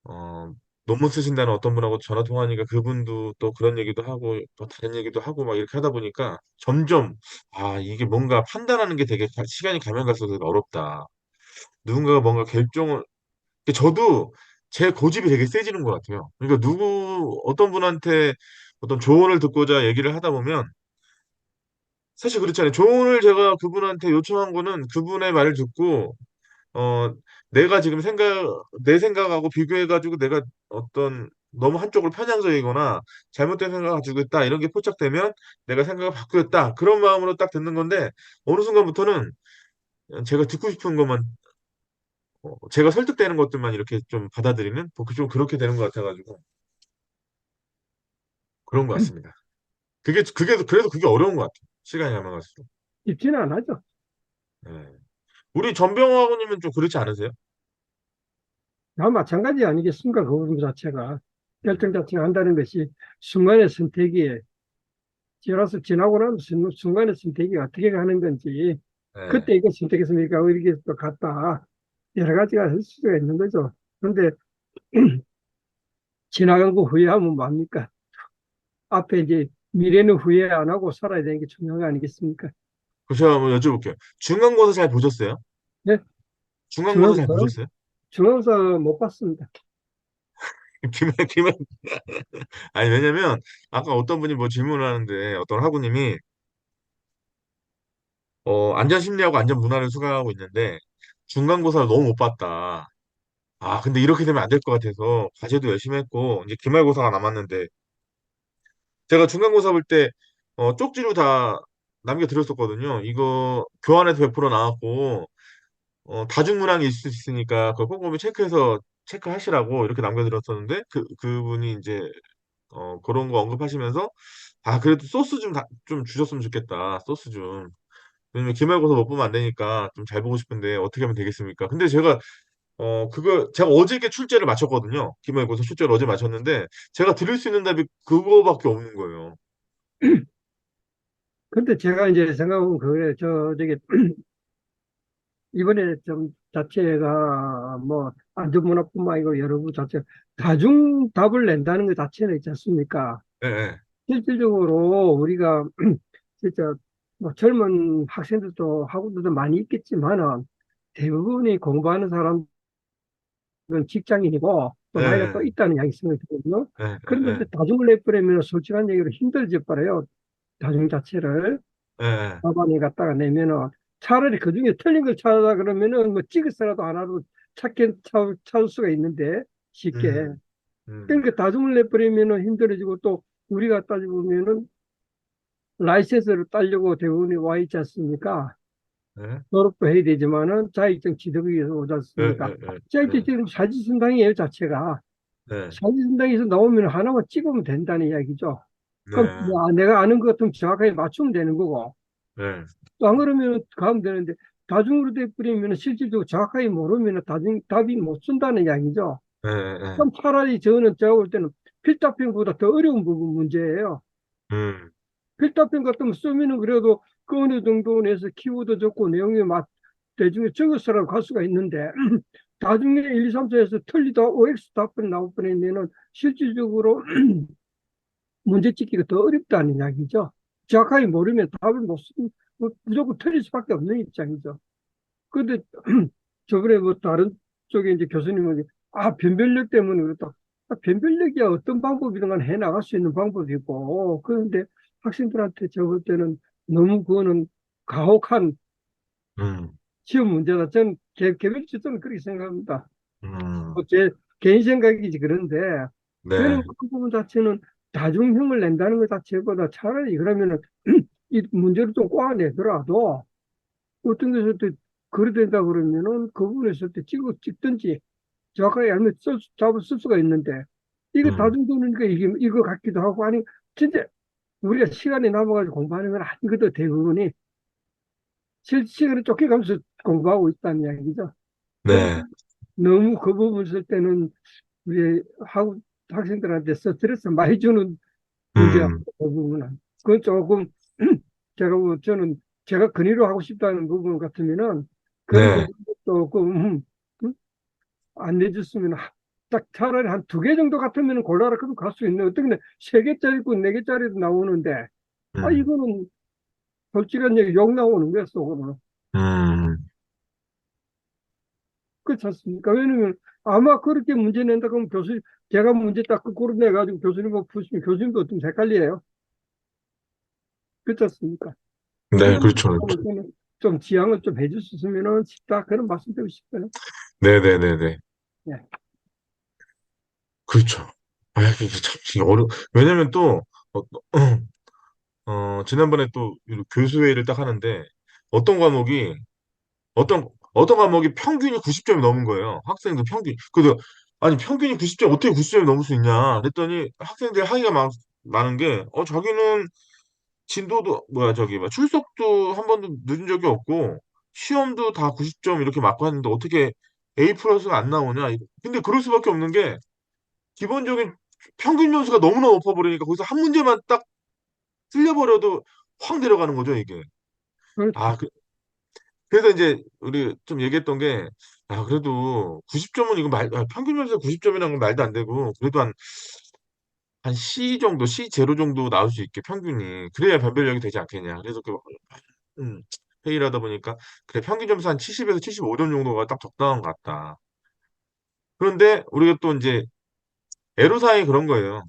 어 논문 쓰신다는 어떤 분하고 전화 통화하니까 그분도 또 그런 얘기도 하고 또 다른 얘기도 하고 막 이렇게 하다 보니까 점점 아 이게 뭔가 판단하는 게 되게 시간이 가면 갈수록 되게 어렵다. 누군가가 뭔가 결정을 저도 제 고집이 되게 세지는 것 같아요. 그러니까 어떤 분한테 어떤 조언을 듣고자 얘기를 하다 보면 사실 그렇잖아요. 조언을 제가 그분한테 요청한 거는 그분의 말을 듣고 어, 내가 지금 내 생각하고 비교해가지고 내가 어떤 너무 한쪽으로 편향적이거나 잘못된 생각을 가지고 있다, 이런 게 포착되면 내가 생각을 바꾸었다. 그런 마음으로 딱 듣는 건데, 어느 순간부터는 제가 듣고 싶은 것만, 제가 설득되는 것들만 이렇게 좀 받아들이는, 좀 그렇게 되는 것 같아가지고, 그런 것 같습니다. 그래도 그게 어려운 것 같아요. 시간이 가면 갈수록. 쉽지는 않아죠. 예. 우리 전병호님은 좀 그렇지 않으세요? 다 마찬가지 아니겠습니까? 그 부분 자체가. 음, 결정 자체가 한다는 것이 순간의 선택이, 지나서 지나고 나면 순간의 선택이 어떻게 가는 건지, 예. 그때 이거 선택했으니까 이렇게 또 갔다. 여러 가지가 있을 수가 있는 거죠. 그런데 지나간 거 후회하면 뭡니까? 앞에 이제 미래는 후회 안 하고 살아야 되는 게 중요한 거 아니겠습니까? 그 제가 한번 여쭤볼게요. 중간고사 잘 보셨어요? 네? 중간고사 잘 중앙서, 보셨어요? 중앙서 못 봤습니다. 김해. 아니, 왜냐면, 아까 어떤 분이 뭐 질문을 하는데, 어떤 학우님이, 안전심리하고 안전문화를 수강하고 있는데, 중간고사를 너무 못 봤다. 아, 근데 이렇게 되면 안 될 것 같아서, 과제도 열심히 했고, 이제 기말고사가 남았는데, 제가 중간고사 볼 때, 쪽지로 다 남겨드렸었거든요. 이거, 교환해서 100% 나왔고, 다중문항이 있을 수 있으니까, 그걸 꼼꼼히 체크하시라고 이렇게 남겨드렸었는데, 그분이 이제, 그런 거 언급하시면서, 아, 그래도 소스 좀 주셨으면 좋겠다. 소스 좀. 왜냐면 기말고사 못 보면 안 되니까 좀 잘 보고 싶은데 어떻게 하면 되겠습니까? 근데 제가 어저께 출제를 마쳤거든요. 기말고사 출제를 어제 마쳤는데, 제가 드릴 수 있는 답이 그거밖에 없는 거예요. 근데 제가 이제 생각은 그래, 이번에 좀 자체가 뭐 안전문화뿐만 아니고 여러 부 자체 다중 답을 낸다는 것 자체는 있지 않습니까? 예, 예. 실질적으로 우리가 진짜 뭐 젊은 학생들도 학우들도 많이 있겠지만은 대부분이 공부하는 사람들은 직장인이고 또 나이가 또 예, 있다는 이야기 생각이 들거든요. 예, 예, 그런데 예, 다중을 내버리면 솔직한 얘기로 힘들어져 버려요. 다중 자체를. 예, 예. 답안을 갖다가 내면은 차라리 그 중에 틀린 걸 찾아 그러면은 뭐 찍어서라도 하나로 찾을 수가 있는데 쉽게. 음, 음, 그러니까 다중을 내버리면은 힘들어지고 또 우리가 따져보면은 라이센스를 따려고 대부분이 와 있지 않습니까? 예, 졸업도 해야 되지만은 자격증 취득을 위해서 오지 예, 않습니까? 예, 예, 자격증 예, 지금 사지선당이에요, 자체가. 예, 사지선당에서 나오면 하나만 찍으면 된다는 이야기죠. 그럼 네, 뭐 내가 아는 것 같으면 정확하게 맞추면 되는 거고. 네, 또 안 그러면 가면 되는데 다중으로 돼버리면 실질적으로 정확하게 모르면 다중 답이 못 쓴다는 이야기죠. 예, 예, 그럼 차라리 저는 제가 볼 때는 필답편보다 더 어려운 부분 문제예요. 음, 필답편 같으면 쓰면은 그래도 그 어느 정도 내서 키워드 적고 내용이 대중에 적어서라도 갈 수가 있는데 나중에 1, 2, 3, 4에서 틀리다 OX 답변이 나올 뻔했면은 실질적으로 문제 찍기가 더 어렵다는 이야기죠. 정확하게 모르면 답을 못 쓰면 무조건 틀릴 수밖에 없는 입장이죠. 근데 저번에 뭐 다른 쪽에 이제 교수님은 변별력 때문에 그렇다. 변별력이 어떤 방법이든 간에 해 나갈 수 있는 방법이 있고 그런데 학생들한테 저 볼 때는 너무 그거는 가혹한 음, 시험 문제다. 저는 개별적으로 그렇게 생각합니다. 음, 뭐제 개인 생각이지 그런데 네, 저는 그 부분 자체는 다중형을 낸다는 것 자체보다 차라리 그러면은 이 문제를 좀 꼬아내더라도 어떤 것을 또 그래 된다 그러면은 그 부분에서 또 찍든지 정확하게 알면 잡을 쓸 수가 있는데 이거 음, 다중도니까 이게 이거 같기도 하고 아니 진짜 우리가 시간이 남아가지고 공부하는 건 아니거든 대부분이 실시간에 쫓겨가면서 공부하고 있다는 이야기죠. 그러니까 네, 너무 그 부분 쓸 때는 우리 학생들한테 스트레스 많이 주는 문제야, 음, 그 부분은. 그건 조금, 저는 제가 근의로 하고 싶다는 부분 같으면은 그런 네, 부분도 조금, 안 내줬으면 딱 차라리 한 두 개 정도 같으면 골라라 그러면 갈 수 있는 어떻게 세 개짜리 있고 네 개짜리도 나오는데 아 음, 이거는 솔직한 얘기 욕 나오는 거야 속으로는. 음, 그렇지 않습니까? 왜냐면 아마 그렇게 문제 낸다 그러면 제가 문제 딱 거꾸로 내가지고 교수님하고 푸시면 교수님도 좀 헷갈려요. 그렇지 않습니까? 네, 그런 그렇죠. 부분에서는 좀 지양을 좀 해주셨으면 싶다. 그런 말씀 드리고 싶어요. 네, 네, 네, 네. 예. 그렇죠. 아, 이게 참 이게 왜냐면 또, 어, 지난번에 또 교수회의를 딱 하는데, 어떤 과목이, 어떤 과목이 평균이 90점이 넘은 거예요. 학생들 평균. 그래서, 아니, 평균이 90점, 어떻게 90점이 넘을 수 있냐? 그랬더니 학생들 항의가 많은 게, 자기는 진도도, 뭐야, 저기, 뭐 출석도 한 번도 늦은 적이 없고, 시험도 다 90점 이렇게 맞고 했는데, 어떻게 A 플러스가 안 나오냐? 근데 그럴 수밖에 없는 게, 기본적인 평균 점수가 너무나 높아버리니까 거기서 한 문제만 딱 틀려버려도 확 내려가는 거죠, 이게. 그렇죠. 아, 그래서 이제 우리 좀 얘기했던 게, 그래도 90점은 이거 평균 점수가 90점이라는 건 말도 안 되고, 그래도 한 C 정도, C 제로 정도 나올 수 있게 평균이. 그래야 변별력이 되지 않겠냐. 그래서 음, 회의를 하다 보니까, 그래, 평균 점수 한 70에서 75점 정도가 딱 적당한 것 같다. 그런데 우리가 또 이제 애로사항이 그런 거예요.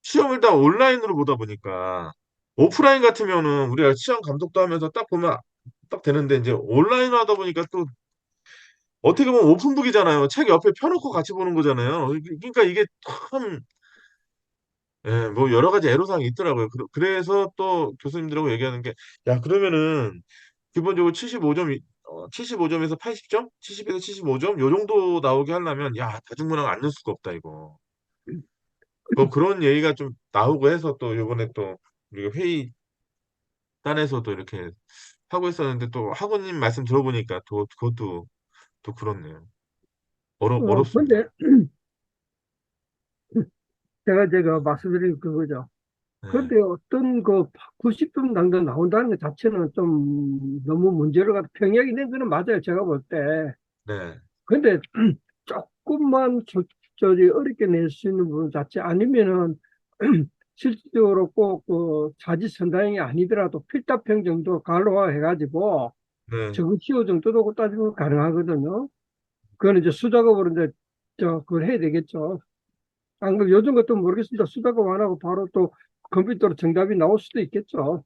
시험을 다 온라인으로 보다 보니까 오프라인 같으면은 우리가 시험 감독도 하면서 딱 보면 딱 되는데 이제 온라인 하다 보니까 또 어떻게 보면 오픈북이잖아요. 책 옆에 펴놓고 같이 보는 거잖아요. 그러니까 이게 참, 예, 뭐 여러 가지 애로사항이 있더라고요. 그래서 또 교수님들하고 얘기하는 게, 야, 그러면은 기본적으로 75점에서 80점? 70에서 75점? 요 정도 나오게 하려면, 야, 다중문항 안 넣을 수가 없다, 이거. 뭐 그런 얘기가 좀 나오고 해서 또 요번에 또 우리가 회의 딴에서도 이렇게 하고 있었는데 또 학우님 말씀 들어보니까 또 그것도 또 그렇네요. 어렵습니다. 근데 제가 말씀드린 그거죠. 네, 그런데 어떤 그 90점 정도 나온다는 것 자체는 좀 너무 문제를 갖다 평이하게 낸 거는 맞아요. 제가 볼 때. 네, 근데 조금만 저리 어렵게 낼 수 있는 부분 자체 아니면은 실질적으로 꼭 그 자지선다형이 아니더라도 필답형 정도 간로화 해가지고 네, 적어치워 정도도 따지면 가능하거든요. 그거는 이제 수작업으로 이제 그걸 해야 되겠죠. 안 그럼 요즘 것도 모르겠습니다. 수작업 안 하고 바로 또 컴퓨터로 정답이 나올 수도 있겠죠.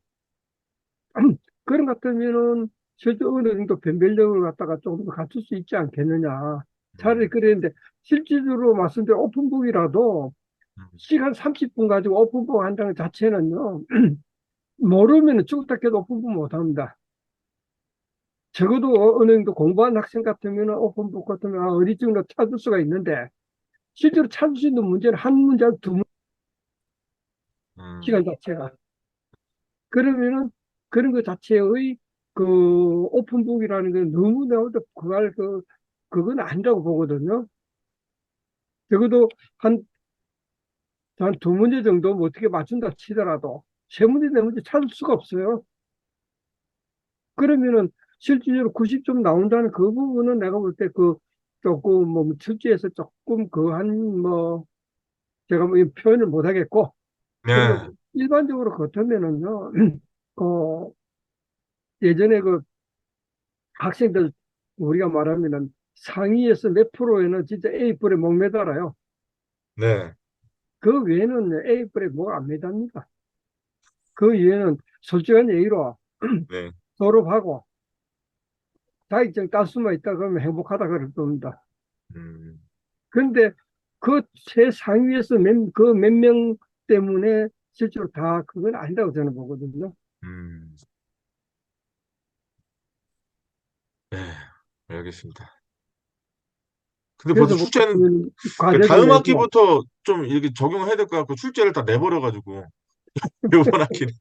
그런 것 같으면은 실제 어느 정도 변별력을 갖다가 조금 더 갖출 수 있지 않겠느냐. 차라리 음, 그랬는데 실질적으로 말씀드린 오픈북이라도 음, 시간 30분 가지고 오픈북 한다는 자체는요. 모르면 죽다 깨도 오픈북 못합니다. 적어도 어느 정도 공부한 학생 같으면 오픈북 같으면 어디 정도 찾을 수가 있는데 실제로 찾을 수 있는 문제는 한 문제, 두 문제 음, 시간 자체가. 그러면은 그런 것 자체의 그 오픈북이라는 게 너무 나오다 그건 아니라고 보거든요. 적어도 한, 한 두 문제 정도 뭐 어떻게 맞춘다 치더라도 세 문제, 네 문제 찾을 수가 없어요. 그러면은 실질적으로 90점 나온다는 그 부분은 내가 볼 때 그 조금 뭐 출제에서 조금 그 한 뭐 제가 뭐 이 표현을 못 하겠고 그러나 네, 일반적으로 그렇다면은요. 그 예전에 그 학생들 우리가 말하면은 상위에서 몇 프로에는 진짜 A뿔에 못 매달아요. 네, 그 외에는 A뿔에 뭐 안 매답니다. 그 외에는 솔직한 예의로 네, 졸업하고 자격증 딸 수만 있다 그러면 행복하다 그럴 겁니다. 음, 그런데 그 최상위에서 그 몇 명 때문에 실제로 다 그건 아니라고 저는 보거든요. 음, 네, 알겠습니다. 근데 벌써 그래서 뭐 출제는, 그 과제도 다음 내고 학기부터 좀 이렇게 적용해야 될 것 같고, 출제를 다 내버려가지고, 이번 학기는.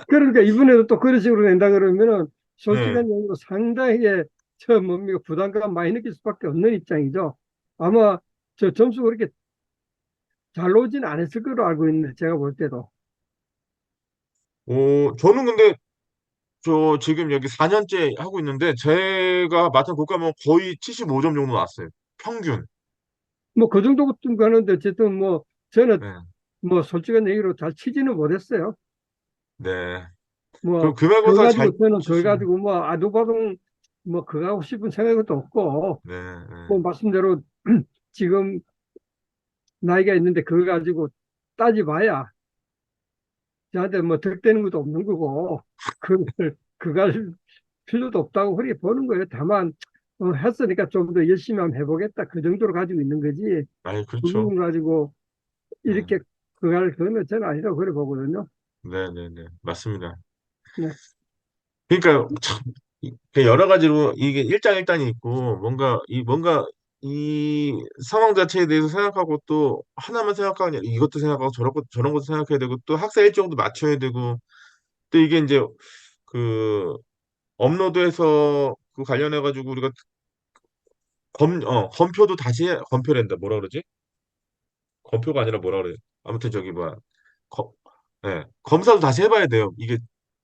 그러니까 이번에도 또 그런 식으로 낸다 그러면은 네, 솔직한 얘기로 상당히 저 뭡니까 부담감 많이 느낄 수밖에 없는 입장이죠. 아마 저 점수 그렇게 잘 나오진 않았을 거로 알고 있는데 제가 볼 때도 저는 근데, 저 지금 여기 4년째 하고 있는데, 제가 맡은 국가면 거의 75점 정도 나왔어요. 평균. 뭐 그 정도 가는데 어쨌든 뭐 저는 네, 뭐 솔직한 얘기로 잘 치지는 못했어요. 네. 그럼 뭐 그거 금액고사 잘 가지고 저는 그거 치시면, 가지고 뭐 아두바둥 뭐 그거 하고 싶은 생각도 없고 네, 네. 뭐 말씀대로 지금 나이가 있는데 그거 가지고 따지봐야 저한테 뭐 득되는 것도 없는 거고 그걸 할 필요도 없다고 그렇게 보는 거예요. 다만 했으니까 좀 더 열심히 한번 해보겠다 그 정도로 가지고 있는 거지 아니, 그 그렇죠. 부분 가지고 네, 이렇게 그거는 저는 아니라고 그래 보거든요. 네, 네, 네. 맞습니다. 네. 그러니까 참 여러 가지로 이게 일장일단이 있고 뭔가 이 상황 자체에 대해서 생각하고 또 하나만 생각하냐 이것도 생각하고 저런 것도 생각해야 되고 또 학사 일정도 맞춰야 되고 또 이게 이제 그 업로드해서 그 관련해 가지고 우리가 검표도 다시 검표랜다 뭐라 그러지? 검표가 아니라 뭐라 그래? 아무튼 저기 뭐야 검, 네, 검사도 다시 해봐야 돼요. 이게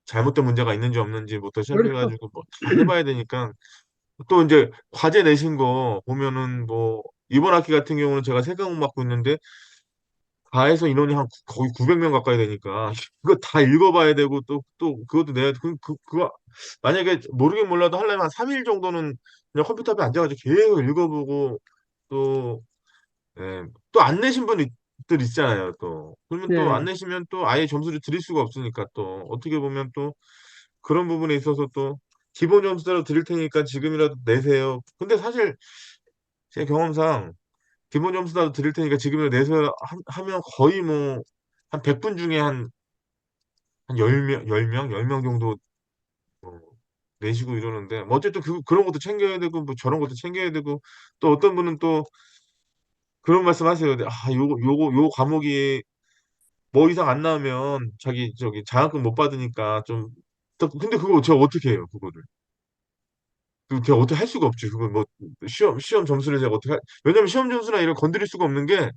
잘못된 문제가 있는지 없는지부터 그렇죠. 시작해가지고 뭐 다 해봐야 되니까 또 이제 과제 내신 거 보면은 뭐 이번 학기 같은 경우는 제가 세 과목 맡고 있는데 과에서 인원이 한 거의 900명 가까이 되니까 그거 다 읽어봐야 되고 또 그것도 내야 그거 만약에 모르긴 몰라도 하려면 한 3일 정도는 그냥 컴퓨터 앞에 앉아가지고 계속 읽어보고 또 예, 또 안 내신 분들 있잖아요 또 그러면 또 안 예. 내시면 또 아예 점수를 드릴 수가 없으니까 또 어떻게 보면 또 그런 부분에 있어서 또 기본 점수대로 드릴 테니까 지금이라도 내세요. 근데 사실 제 경험상 기본 점수라도 드릴 테니까 지금이라도 내세요 하면 거의 뭐 한 100분 중에 한 10명, 10명 정도 뭐 내시고 이러는데 뭐 어쨌든 그런 것도 챙겨야 되고 뭐 저런 것도 챙겨야 되고 또 어떤 분은 또 그런 말씀 하세요. 요 과목이 뭐 이상 안 나오면 자기 저기 장학금 못 받으니까 좀 근데 그거 제가 어떻게 해요, 그거를. 그 제가 어떻게 할 수가 없지. 그거 뭐 시험 점수를 제가 어떻게 왜냐면 시험 점수나 이런 거 건드릴 수가 없는 게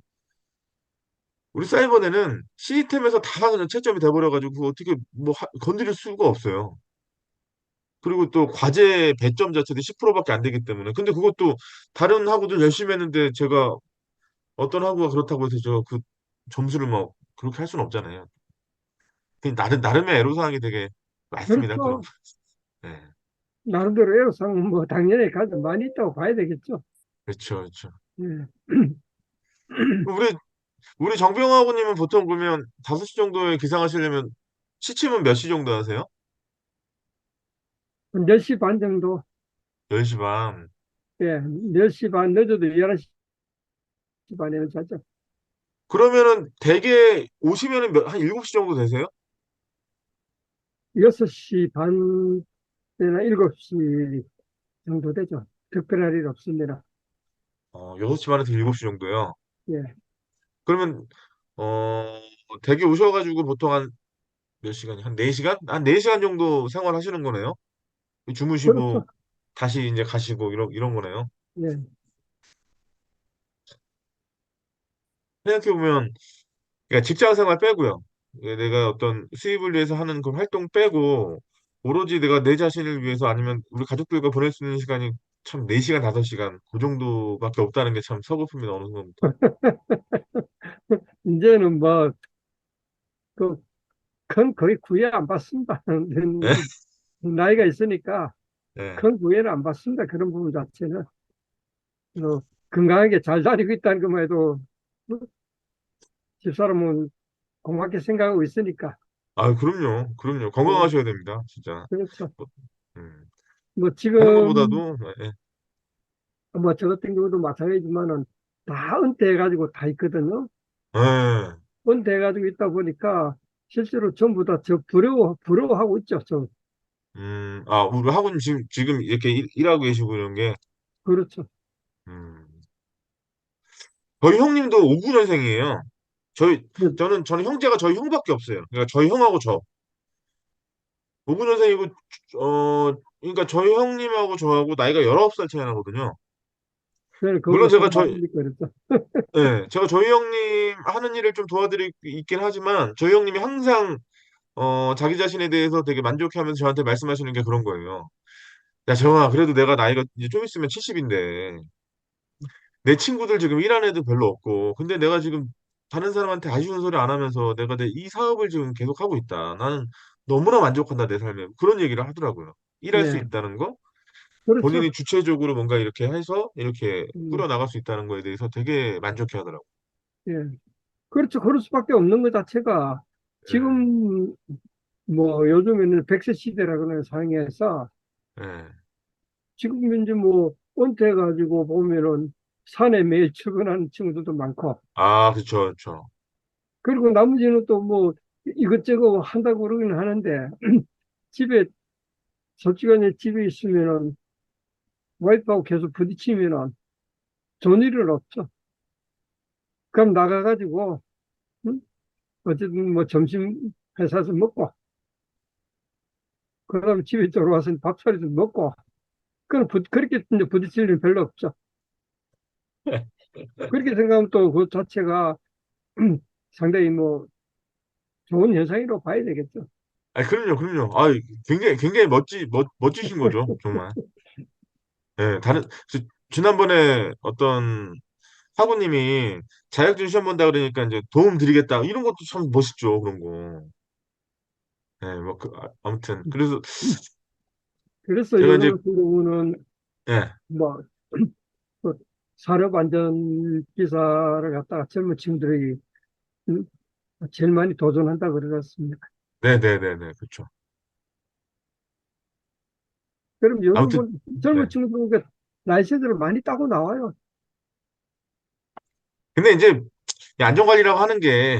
우리 사이버대는 시스템에서 다 그냥 채점이 돼버려가지고 그거 어떻게 뭐 건드릴 수가 없어요. 그리고 또 과제 배점 자체도 10%밖에 안 되기 때문에. 근데 그것도 다른 학우들 열심히 했는데 제가 어떤 학우가 그렇다고 해서 저 그 점수를 뭐 그렇게 할 수는 없잖아요. 그 나름의 애로사항이 되게 많습니다. 그런. 그렇죠. 네. 나름대로 애로사항은 뭐 당연히 가장 많이 있다고 봐야 되겠죠. 그렇죠, 그렇죠. 예. 우리 정병학우님은 보통 그러면 5시 정도에 기상하시려면 시침은 몇 시 정도 하세요? 10시 반 정도, 10시 반. 예, 10시 반, 늦어도 11시 반에는 자죠. 그러면은 대개 오시면은 한 7시 정도 되세요? 6시 반이나 7시 정도 되죠. 특별할 일 없습니다. 6시 반에서 7시 정도요. 예, 그러면 어 대개 오셔가지고 보통 한 몇 시간이 한 4시간? 한 4시간 정도 생활하시는 거네요. 주무시고 그렇죠. 다시 이제 가시고 이런 거네요. 예, 생각해보면 그러니까 직장 생활 빼고요. 예, 내가 어떤 수입을 위해서 하는 그 활동 빼고 오로지 내가 내 자신을 위해서 아니면 우리 가족들과 보낼 수 있는 시간이 참 4시간, 5시간 그 정도밖에 없다는 게 참 서글픕니다. 어느 순간부터. 이제는 뭐, 그, 큰 거의 구애 안 받습니다. 예? 나이가 있으니까 예. 큰 구애는 안 받습니다. 그런 부분 자체는. 건강하게 잘 다니고 있다는 것만 해도 집사람은 고맙게 생각하고 있으니까. 아, 그럼요. 그럼요. 예, 건강하셔야 됩니다. 진짜. 그렇죠. 뭐, 음. 뭐 다른 지금 것보다도 예. 뭐 저 같은 경우도 마찬가지지만은 다 은퇴해가지고 다 있거든요. 예. 은퇴해가지고 있다 보니까 실제로 전부 다 저 부러워하고 있죠. 좀. 아, 우리 학원 지금 이렇게 일하고 계시고 이런 게, 그렇죠. 음. 저희 형님도 59년생이에요. 저희, 그- 저는 형제가 저희 형밖에 없어요. 그러니까 저희 형하고 저. 59년생이고, 그러니까 저희 형님하고 저하고 나이가 19살 차이 나거든요. 물론 그거보다 더 제가 많으니까 그랬죠. 제가 저희 형님 하는 일을 좀 도와드리고 있긴 하지만, 저희 형님이 항상, 자기 자신에 대해서 되게 만족해하면서 저한테 말씀하시는 게 그런 거예요. 야, 정아, 그래도 내가 나이가 이제 좀 있으면 70인데, 내 친구들 지금 일하는 애들 별로 없고, 근데 내가 지금 다른 사람한테 아쉬운 소리 안 하면서 내가 내 이 사업을 지금 계속 하고 있다. 나는 너무나 만족한다, 내 삶에. 그런 얘기를 하더라고요. 일할 수 네. 있다는 거, 그렇죠. 본인이 주체적으로 뭔가 이렇게 해서 이렇게 음, 꾸려나갈 수 있다는 거에 대해서 되게 만족해 하더라고요. 예. 그렇죠. 그럴 수밖에 없는 것 자체가 예, 지금 뭐 요즘에는 100세 시대라 그러는 상황에서 예. 지금 이제 뭐 은퇴해가지고 보면은 산에 매일 출근하는 친구들도 많고 아, 그쵸, 그쵸. 그리고 나머지는 또 뭐 이것저것 한다고 그러긴 하는데 집에 솔직히 집에 있으면은 와이프하고 계속 부딪히면은 좋은 일은 없죠. 그럼 나가가지고 응? 어쨌든 뭐 점심 회사에서 먹고 그다음에 집에 들어와서 밥차리도 먹고 그렇게 이제 부딪힐 일은 별로 없죠. 그렇게 생각하면 또 그 자체가 상당히 뭐 좋은 현상이라고 봐야 되겠죠. 아, 그럼요, 그럼요. 아, 굉장히 멋지신 거죠, 정말. 예, 지난번에 어떤 사부님이 자격증 시험 본다 그러니까 이제 도움 드리겠다. 이런 것도 참 멋있죠, 그런 거. 예, 뭐, 아무튼. 그래서 그래서 제가 요즘 이제, 같은 경우는 예, 뭐 그 산업안전기사를 갖다가 젊은 친구들이 음, 제일 많이 도전한다 그러지 않습니까? 네네네네, 그렇죠. 그럼 요즘 아무튼, 본 네. 젊은 친구들 라이센스를 많이 따고 나와요. 근데 이제 이 안전관리라고 하는 게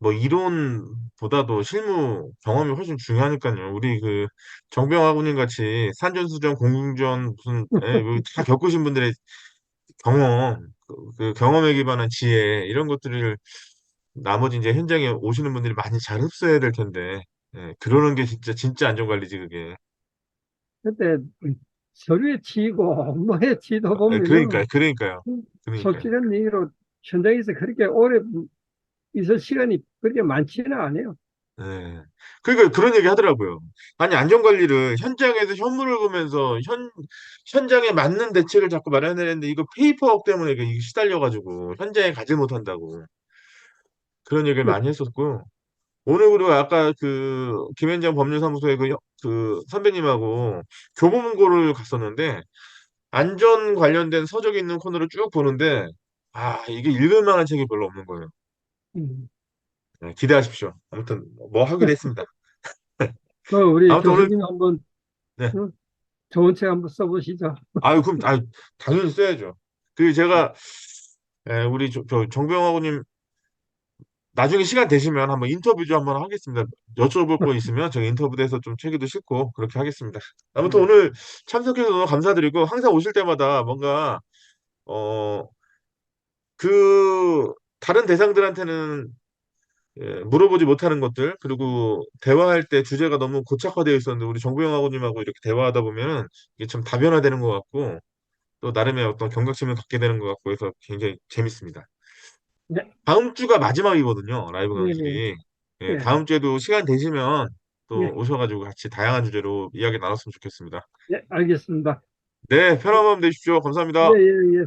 뭐 이론보다도 실무 경험이 훨씬 중요하니까요. 우리 그 정병하고님 같이 산전수전, 공중전 무슨 다 겪으신 분들의 경험, 그 경험에 기반한 지혜 이런 것들을 나머지 이제 현장에 오시는 분들이 많이 잘 흡수해야 될 텐데, 그러는 게 진짜 안전관리지 그게. 그때 서류에 치이고 뭐에 치이다 보면은 그러니까요, 그러니까요. 솔직한 얘기로 현장에서 그렇게 오래 있을 시간이 그렇게 많지는 않아요. 예. 그러니까 그런 얘기 하더라고요. 아니, 안전관리를 현장에서 현물을 보면서 현장에 맞는 대책을 자꾸 마련해야 되는데 이거 페이퍼워크 때문에 이게 시달려가지고 현장에 가지 못한다고 그런 얘기를 많이 했었고요. 오늘 그리고 아까 그 김현장 법률사무소의 그 선배님하고 교보문고를 갔었는데 안전 관련된 서적이 있는 코너를 쭉 보는데 아, 이게 읽을 만한 책이 별로 없는 거예요. 음. 기대하십시오. 아무튼 뭐 하기로 했습니다. 그 우리 아무튼 오늘 교수님 한번 네. 응? 좋은 책 한번 써보시죠. 아유, 그럼, 당연히 써야죠. 그, 제가, 우리, 정병하고님, 나중에 시간 되시면 한번 인터뷰 좀 한번 하겠습니다. 여쭤볼 거 있으면 제가 인터뷰도 해서 좀 책에도 싣고 그렇게 하겠습니다. 아무튼 네. 오늘 참석해서 너무 감사드리고, 항상 오실 때마다 뭔가, 어, 다른 대상들한테는 물어보지 못하는 것들, 그리고 대화할 때 주제가 너무 고착화되어 있었는데, 우리 정병하고님하고 이렇게 대화하다 보면은 이게 참 다변화되는 것 같고, 또 나름의 어떤 경각심을 갖게 되는 것 같고 해서 굉장히 재밌습니다. 네. 다음 주가 마지막이거든요. 라이브 예, 예, 강의실이. 예, 다음 주에도 시간 되시면 또 예, 오셔가지고 같이 다양한 주제로 이야기 나눴으면 좋겠습니다. 예, 알겠습니다. 네, 예, 편한 밤 되십시오. 예, 감사합니다. 예. 예.